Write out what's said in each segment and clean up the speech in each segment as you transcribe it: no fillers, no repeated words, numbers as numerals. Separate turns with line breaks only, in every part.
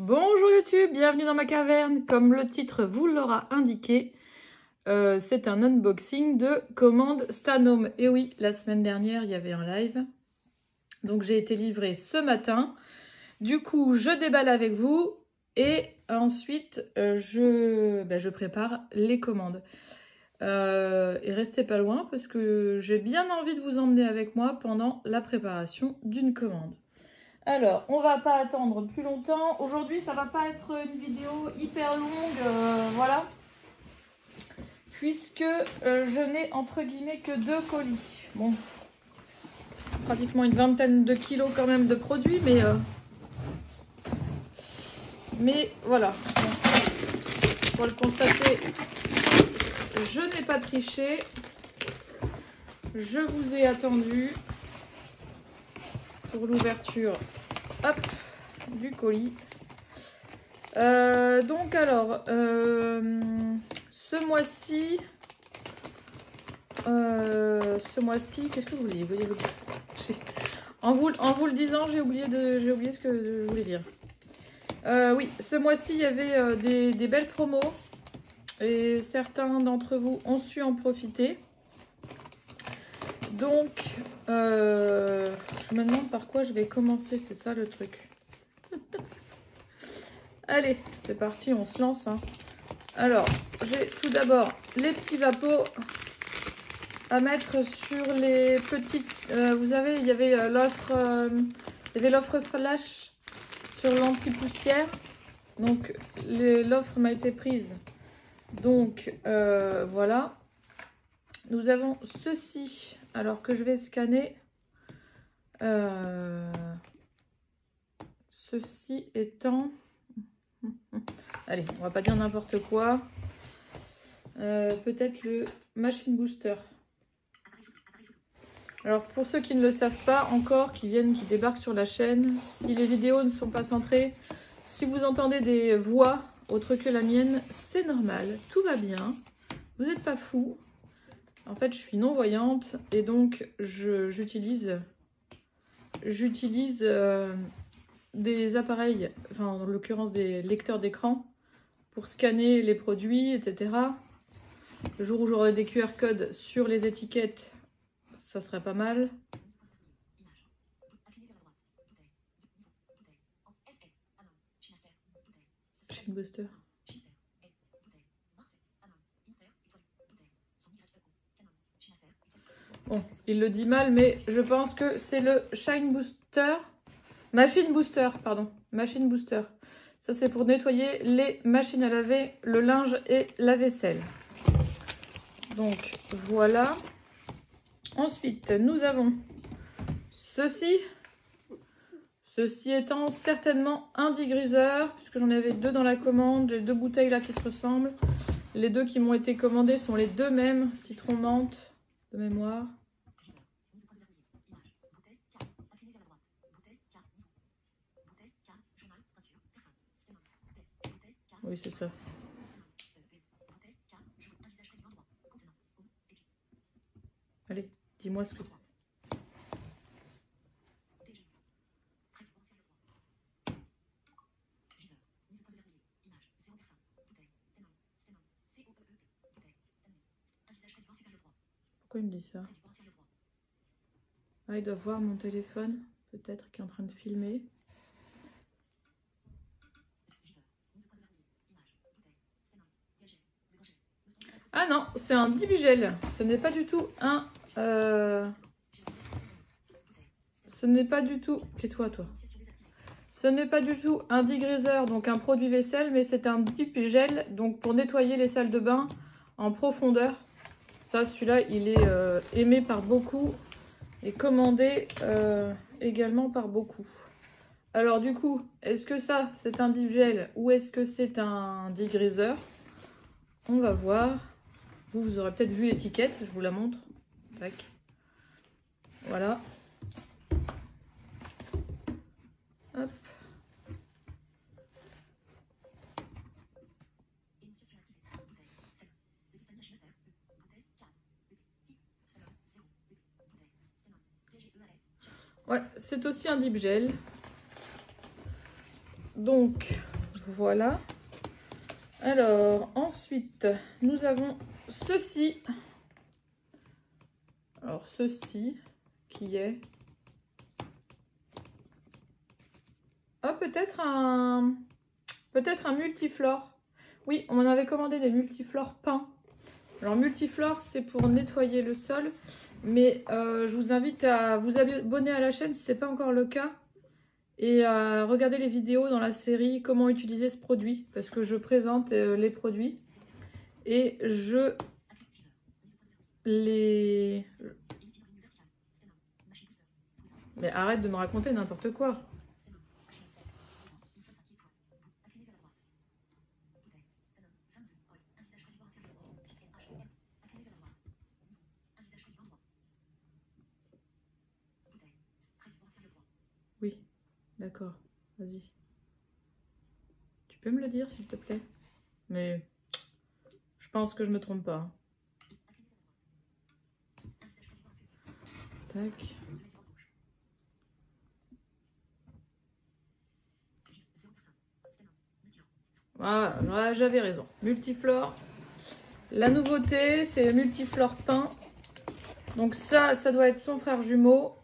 Bonjour YouTube, bienvenue dans ma caverne. Comme le titre vous l'aura indiqué, c'est un unboxing de commande Stanome. Et oui, la semaine dernière, il y avait un live. Donc j'ai été livrée ce matin. Du coup, je déballe avec vous et ensuite, je prépare les commandes. Et restez pas loin parce que j'ai bien envie de vous emmener avec moi pendant la préparation d'une commande. Alors, on va pas attendre plus longtemps. Aujourd'hui, ça va pas être une vidéo hyper longue, voilà. Puisque je n'ai entre guillemets que 2 colis. Bon, pratiquement une vingtaine de kilos quand même de produits, mais voilà. Pour le constater, je n'ai pas triché. Je vous ai attendu pour l'ouverture, hop, du colis. Donc alors, ce mois-ci, qu'est-ce que vous vouliez vous dire? En vous le disant, j'ai oublié ce que je voulais dire. Oui, ce mois-ci, il y avait des belles promos et certains d'entre vous ont su en profiter. Donc, je me demande par quoi je vais commencer, c'est ça le truc. Allez, c'est parti, on se lance. Hein. Alors, j'ai tout d'abord les petits vapeaux à mettre sur les petites... vous savez, il y avait l'offre flash sur l'anti-poussière. Donc, l'offre m'a été prise. Donc, voilà. Nous avons ceci, alors que je vais scanner. Ceci étant... Allez, on va pas dire n'importe quoi. Peut-être le Machine Booster. Alors pour ceux qui ne le savent pas encore, qui débarquent sur la chaîne, si les vidéos ne sont pas centrées, si vous entendez des voix autres que la mienne, c'est normal, tout va bien. Vous n'êtes pas fous. En fait, je suis non-voyante et donc j'utilise des appareils, enfin en l'occurrence des lecteurs d'écran, pour scanner les produits, etc. Le jour où j'aurai des QR codes sur les étiquettes, ça serait pas mal. Machine Booster. Bon, il le dit mal, mais je pense que c'est le Shine Booster. Machine Booster, pardon. Machine Booster. Ça, c'est pour nettoyer les machines à laver, le linge et la vaisselle. Donc, voilà. Ensuite, nous avons ceci. Ceci étant certainement un dégriseur, puisque j'en avais 2 dans la commande. J'ai 2 bouteilles là qui se ressemblent. Les 2 qui m'ont été commandées sont les 2 mêmes, citron menthe, de mémoire. Oui, c'est ça. Allez, dis-moi ce que c'est. Pourquoi il me dit ça? Ah, il doit voir mon téléphone, peut-être, qui est en train de filmer. Ah non, c'est un Dibigel. Ce n'est pas du tout un... Ce n'est pas du tout... Tais-toi, toi. Ce n'est pas du tout un dégriseur, donc un produit vaisselle, mais c'est un Dibigel, donc pour nettoyer les salles de bain en profondeur. Ça, celui-là, il est aimé par beaucoup et commandé également par beaucoup. Alors du coup, est-ce que ça, c'est un Dibigel ou est-ce que c'est un dégriseur? On va voir. Vous aurez peut-être vu l'étiquette, je vous la montre. Tac. Voilà. Hop. Ouais, c'est aussi un dip gel. Donc, voilà. Alors, ensuite, nous avons ceci. Alors, ceci, qui est... Ah, peut-être un multiflore. Oui, on en avait commandé des multiflores peints. Alors, multiflore, c'est pour nettoyer le sol. Mais je vous invite à vous abonner à la chaîne si ce n'est pas encore le cas. Et à regarder les vidéos dans la série comment utiliser ce produit. Parce que je présente les produits. Et je les... Mais arrête de me raconter n'importe quoi. Oui, d'accord, vas-y. Tu peux me le dire s'il te plaît? Mais je pense que je me trompe pas. Tac. Voilà, j'avais raison. Multiflore. La nouveauté, c'est le multiflore peint. Donc ça doit être son frère jumeau.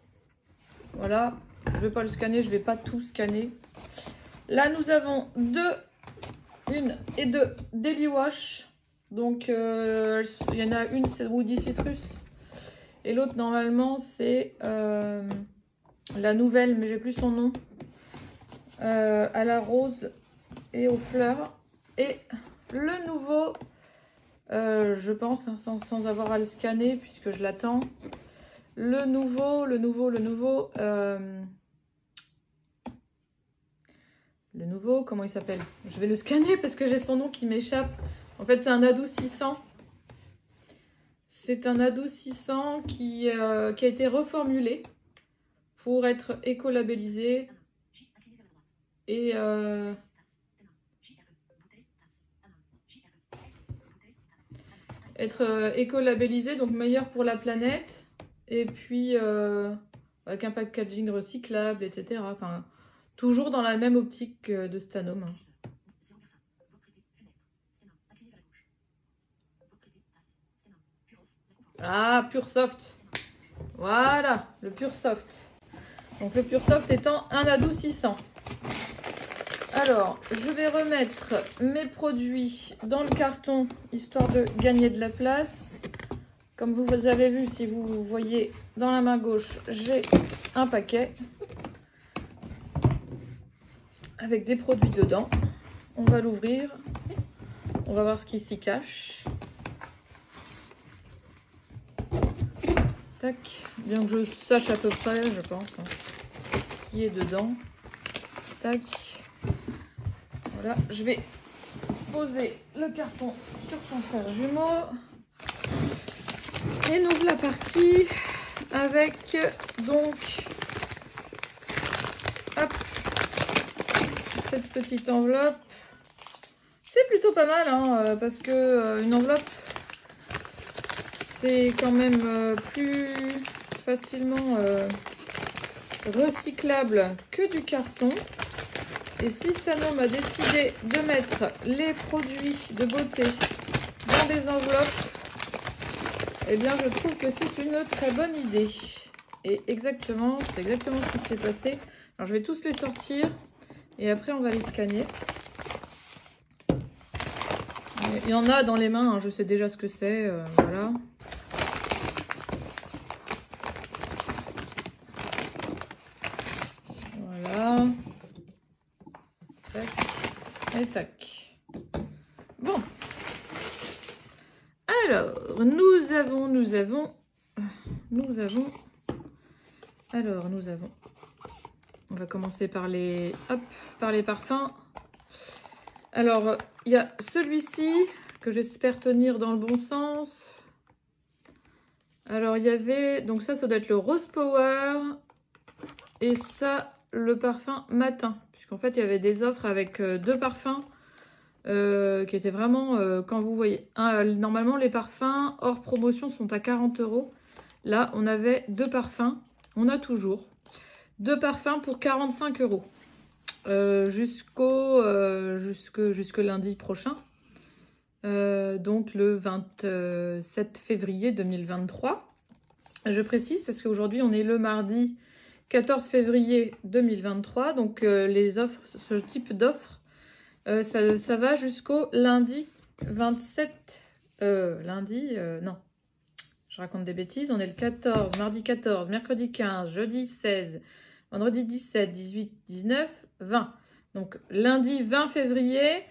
Voilà. Je ne vais pas le scanner, je ne vais pas tout scanner. Là, nous avons une et deux Daily Wash. Donc, il y en a une, c'est Woody Citrus. Et l'autre, normalement, c'est la nouvelle, mais j'ai plus son nom. À la rose et aux fleurs. Et le nouveau, je pense, hein, sans avoir à le scanner, puisque je l'attends. Le nouveau, comment il s'appelle? Je vais le scanner parce que j'ai son nom qui m'échappe. En fait, c'est un adoucissant. C'est un adoucissant qui a été reformulé pour être écolabellisé et écolabellisé, donc meilleur pour la planète. Et puis avec un packaging recyclable, etc. Enfin, toujours dans la même optique de Stanome. Ah, Pure Soft. Voilà, le Pure Soft. Donc le Pure Soft étant un adoucissant. Alors, je vais remettre mes produits dans le carton, histoire de gagner de la place. Comme vous avez vu, si vous voyez dans la main gauche, j'ai un paquet avec des produits dedans. On va l'ouvrir. On va voir ce qui s'y cache. Tac. Bien que je sache à peu près, je pense, hein, ce qui est dedans. Tac. Voilà. Je vais poser le carton sur son frère jumeau. Et nous voilà partis avec donc hop, cette petite enveloppe. C'est plutôt pas mal hein, parce que une enveloppe c'est quand même plus facilement recyclable que du carton. Et si Stanome a décidé de mettre les produits de beauté dans des enveloppes, eh bien, je trouve que c'est une très bonne idée. Et c'est exactement ce qui s'est passé. Alors, je vais tous les sortir et après, on va les scanner. Il y en a dans les mains, hein, je sais déjà ce que c'est. Voilà. Voilà. Tac. Et tac. Bon. Alors, nous avons, on va commencer par les parfums. Alors, il y a celui-ci que j'espère tenir dans le bon sens. Alors, il y avait, donc ça doit être le Rose Power et ça, le parfum matin. Puisqu'en fait, il y avait des offres avec deux parfums. Qui était vraiment, quand vous voyez, normalement les parfums hors promotion sont à 40 €. Là, on avait deux parfums, on a toujours deux parfums pour 45 €. jusque lundi prochain. Donc le 27 février 2023. Je précise parce qu'aujourd'hui on est le mardi 14 février 2023. Donc les offres, ce type d'offres, ça va jusqu'au lundi 27. Non, je raconte des bêtises. On est le 14, mardi 14, mercredi 15, jeudi 16, vendredi 17, 18, 19, 20. Donc lundi 20 février.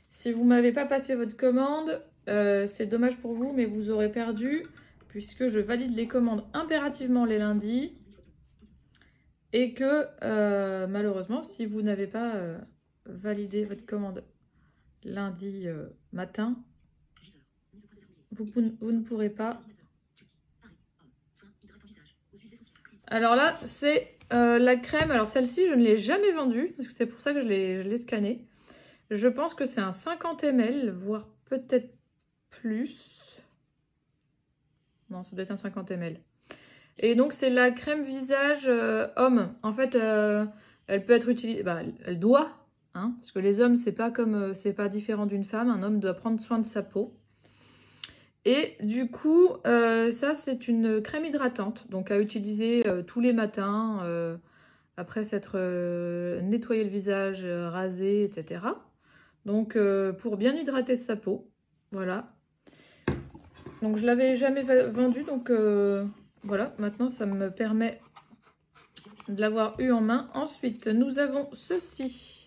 Si vous ne m'avez pas passé votre commande, c'est dommage pour vous, mais vous aurez perdu puisque je valide les commandes impérativement les lundis et que malheureusement, si vous n'avez pas validé votre commande lundi matin, vous ne pourrez pas. Alors là, c'est la crème. Alors celle-ci, je ne l'ai jamais vendue parce que c'est pour ça que je l'ai scannée. Je pense que c'est un 50 ml, voire peut-être plus. Non, ça doit être un 50 ml. Et donc, c'est la crème visage homme. En fait, elle peut être utilisée... Bah, elle doit, hein, parce que les hommes, c'est pas comme, c'est pas différent d'une femme. Un homme doit prendre soin de sa peau. Et du coup, ça, c'est une crème hydratante. Donc, à utiliser tous les matins, après s'être nettoyé le visage, rasé, etc. Donc, pour bien hydrater sa peau. Voilà. Donc, je ne l'avais jamais vendu. Donc, voilà. Maintenant, ça me permet de l'avoir eu en main. Ensuite, nous avons ceci.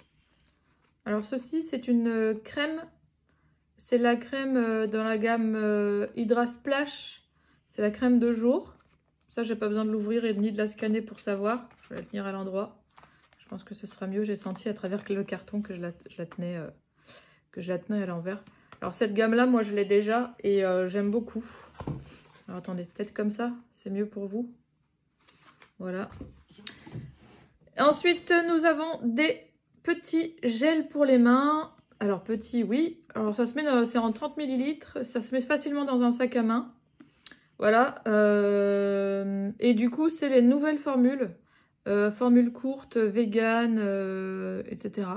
Alors, ceci, c'est une crème. C'est la crème dans la gamme Hydra Splash. C'est la crème de jour. Ça, j'ai pas besoin de l'ouvrir et ni de la scanner pour savoir. Je vais la tenir à l'endroit. Je pense que ce sera mieux. J'ai senti à travers le carton que je la tenais à l'envers. Alors cette gamme-là, moi je l'ai déjà et j'aime beaucoup. Alors attendez, peut-être comme ça, c'est mieux pour vous. Voilà. Ensuite, nous avons des petits gels pour les mains. Alors petit, oui. Alors ça se met, c'est en 30 ml. Ça se met facilement dans un sac à main. Voilà. Et du coup, c'est les nouvelles formules. Formules courtes, vegan, etc.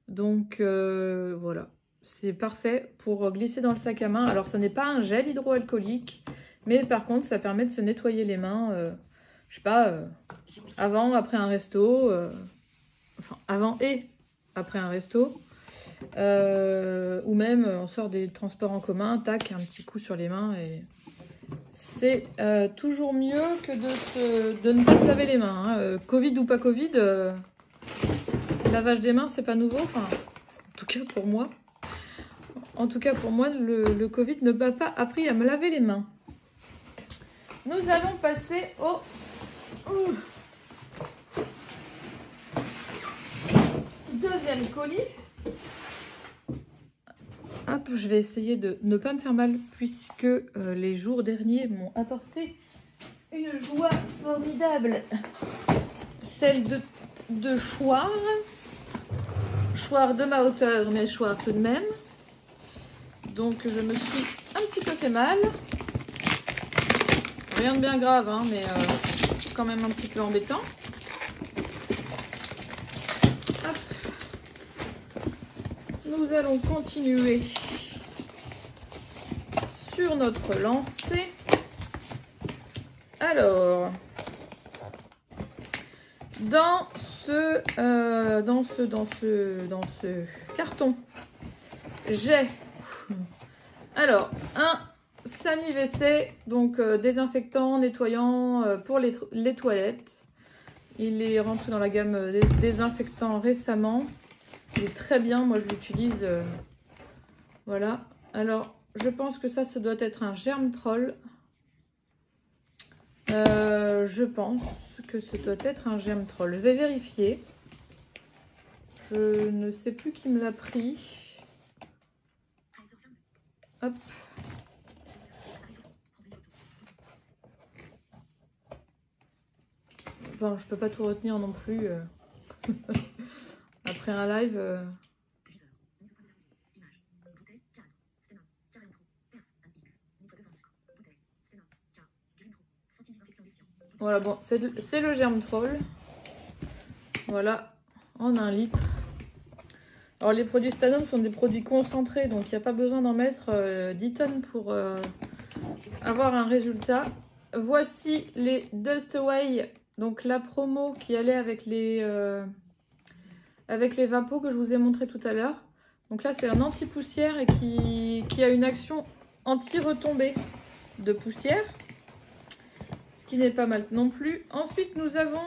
Donc voilà, c'est parfait pour glisser dans le sac à main. Alors ça n'est pas un gel hydroalcoolique, mais par contre ça permet de se nettoyer les mains, je sais pas, avant, après un resto, enfin avant et après un resto, ou même on sort des transports en commun, tac, un petit coup sur les mains et c'est toujours mieux que de ne pas se laver les mains. Hein. Covid ou pas Covid, lavage des mains, c'est pas nouveau. Enfin, en tout cas pour moi. En tout cas pour moi, le Covid ne m'a pas appris à me laver les mains. Nous allons passer au deuxième colis. Hop, je vais essayer de ne pas me faire mal puisque les jours derniers m'ont apporté une joie formidable. Celle de choir. Choir de ma hauteur, mais choir tout de même. Donc je me suis un petit peu fait mal. Rien de bien grave, hein, mais quand même un petit peu embêtant. Hop. Nous allons continuer sur notre lancée. Alors, dans ce carton, j'ai alors un Sani-WC, donc désinfectant, nettoyant pour les toilettes. Il est rentré dans la gamme des désinfectants récemment. Il est très bien, moi je l'utilise. Voilà. Alors, je pense que ça doit être un Germtrol. Je pense que ce doit être un Germtrol. Je vais vérifier. Je ne sais plus qui me l'a pris. Hop. Bon, je peux pas tout retenir non plus. Après un live. Voilà, bon, c'est le Germtrol. Voilà. en 1 litre. Alors les produits Stanome sont des produits concentrés, donc il n'y a pas besoin d'en mettre 10 tonnes pour avoir un résultat. Voici les Dust Away, donc la promo qui allait avec les vapos que je vous ai montré tout à l'heure. Donc là c'est un anti-poussière et qui a une action anti-retombée de poussière, ce qui n'est pas mal non plus. Ensuite nous avons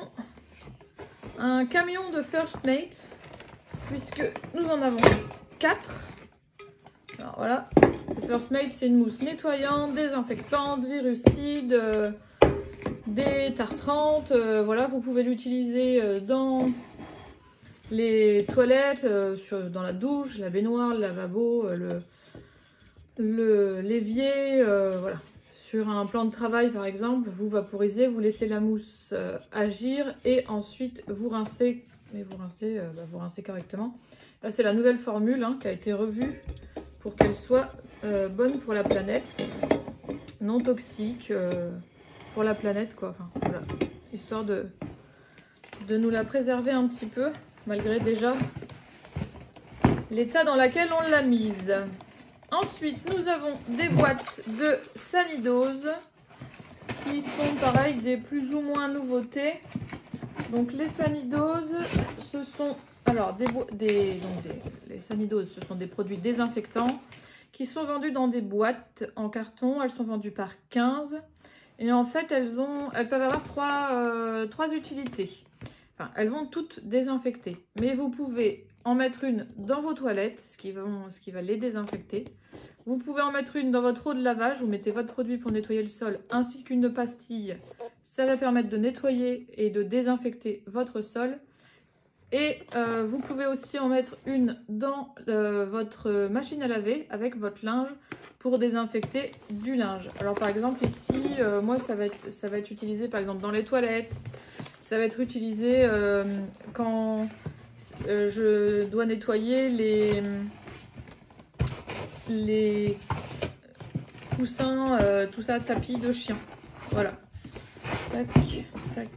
un camion de First Mate, puisque nous en avons 4. Alors voilà, le First Mate c'est une mousse nettoyante, désinfectante, virucide, détartrante. Voilà, vous pouvez l'utiliser dans les toilettes, dans la douche, la baignoire, le lavabo, l'évier, voilà. Sur un plan de travail par exemple, vous vaporisez, vous laissez la mousse agir et ensuite vous rincez, mais vous rincez correctement. Là c'est la nouvelle formule qui a été revue pour qu'elle soit bonne pour la planète, non toxique pour la planète quoi. Enfin voilà, histoire de nous la préserver un petit peu malgré déjà l'état dans lequel on l'a mise. Ensuite, nous avons des boîtes de Sanidose qui sont pareil des plus ou moins nouveautés. Donc les Sanidose, ce sont alors les Sanidose, ce sont des produits désinfectants qui sont vendus dans des boîtes en carton. Elles sont vendues par 15 et en fait elles peuvent avoir trois utilités. Enfin, elles vont toutes désinfecter, mais vous pouvez en mettre une dans vos toilettes, ce qui va les désinfecter. Vous pouvez en mettre une dans votre eau de lavage, vous mettez votre produit pour nettoyer le sol, ainsi qu'une pastille. Ça va permettre de nettoyer et de désinfecter votre sol. Et vous pouvez aussi en mettre une dans votre machine à laver avec votre linge pour désinfecter du linge. Alors par exemple ici, moi ça va être utilisé par exemple dans les toilettes. Ça va être utilisé quand je dois nettoyer les coussins, tout ça, tapis de chien. Voilà. Tac, tac.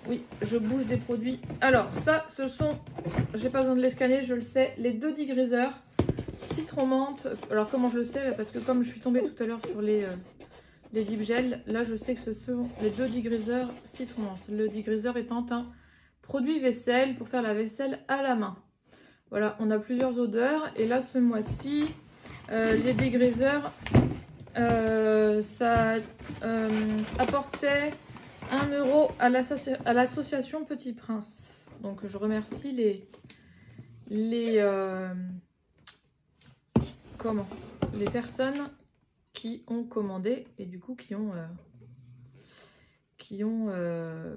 Oui, je bouge des produits. Alors ça, ce sont, j'ai pas besoin de les scanner, je le sais, les 2 degreasers citron menthe. Alors comment je le sais? Parce que comme je suis tombée tout à l'heure sur les deep gel, là je sais que ce sont les 2 degreasers citron menthe. Le degreaser étant un produit vaisselle pour faire la vaisselle à la main. Voilà, on a plusieurs odeurs et là ce mois-ci, les degreasers, ça apportait 1 € à l'association Petit Prince. Donc je remercie les personnes qui ont commandé et du coup qui ont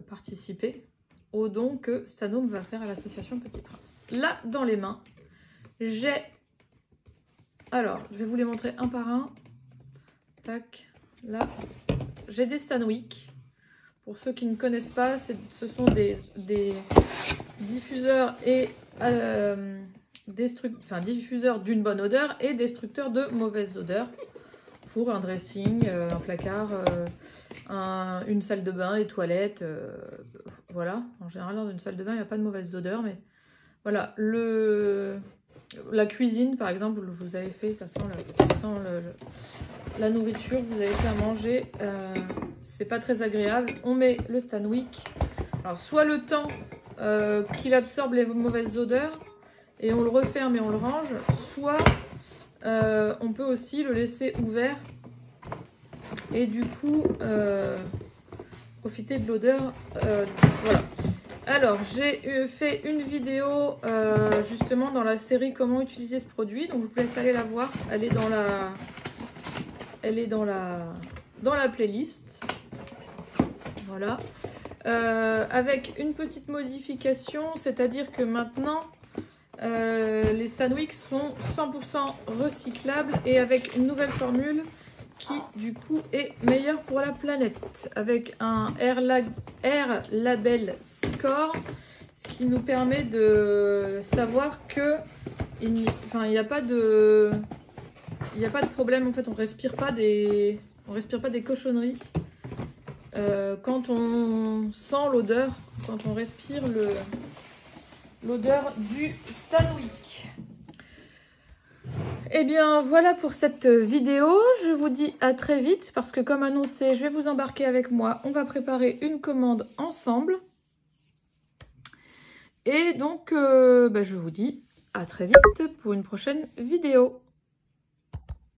participé au don que Stanome va faire à l'association Petit Prince. Là, dans les mains, j'ai... Alors, je vais vous les montrer un par un. Tac, là. J'ai des Stanwick. Pour ceux qui ne connaissent pas, ce sont des diffuseurs et diffuseurs d'une bonne odeur et destructeurs de mauvaises odeurs. Pour un dressing, un placard, une salle de bain, les toilettes, voilà. En général, dans une salle de bain, il n'y a pas de mauvaise odeur, mais voilà. La cuisine, par exemple, vous avez fait, ça sent la nourriture, vous avez fait à manger, c'est pas très agréable. On met le Stanwick, alors soit le temps qu'il absorbe les mauvaises odeurs et on le referme et on le range, soit on peut aussi le laisser ouvert et du coup profiter de l'odeur. Voilà. Alors j'ai fait une vidéo justement dans la série comment utiliser ce produit, donc je vous laisse aller la voir. Elle est dans la playlist. Voilà. Avec une petite modification, c'est-à-dire que maintenant les Stanwick sont 100% recyclables et avec une nouvelle formule qui du coup est meilleure pour la planète avec un Air Label Score, ce qui nous permet de savoir que il n'y a pas de problème. En fait, on respire pas des cochonneries quand on sent l'odeur, quand on respire l'odeur du Stanwick. Et bien voilà pour cette vidéo. Je vous dis à très vite parce que comme annoncé, je vais vous embarquer avec moi. On va préparer une commande ensemble. Et donc, je vous dis à très vite pour une prochaine vidéo.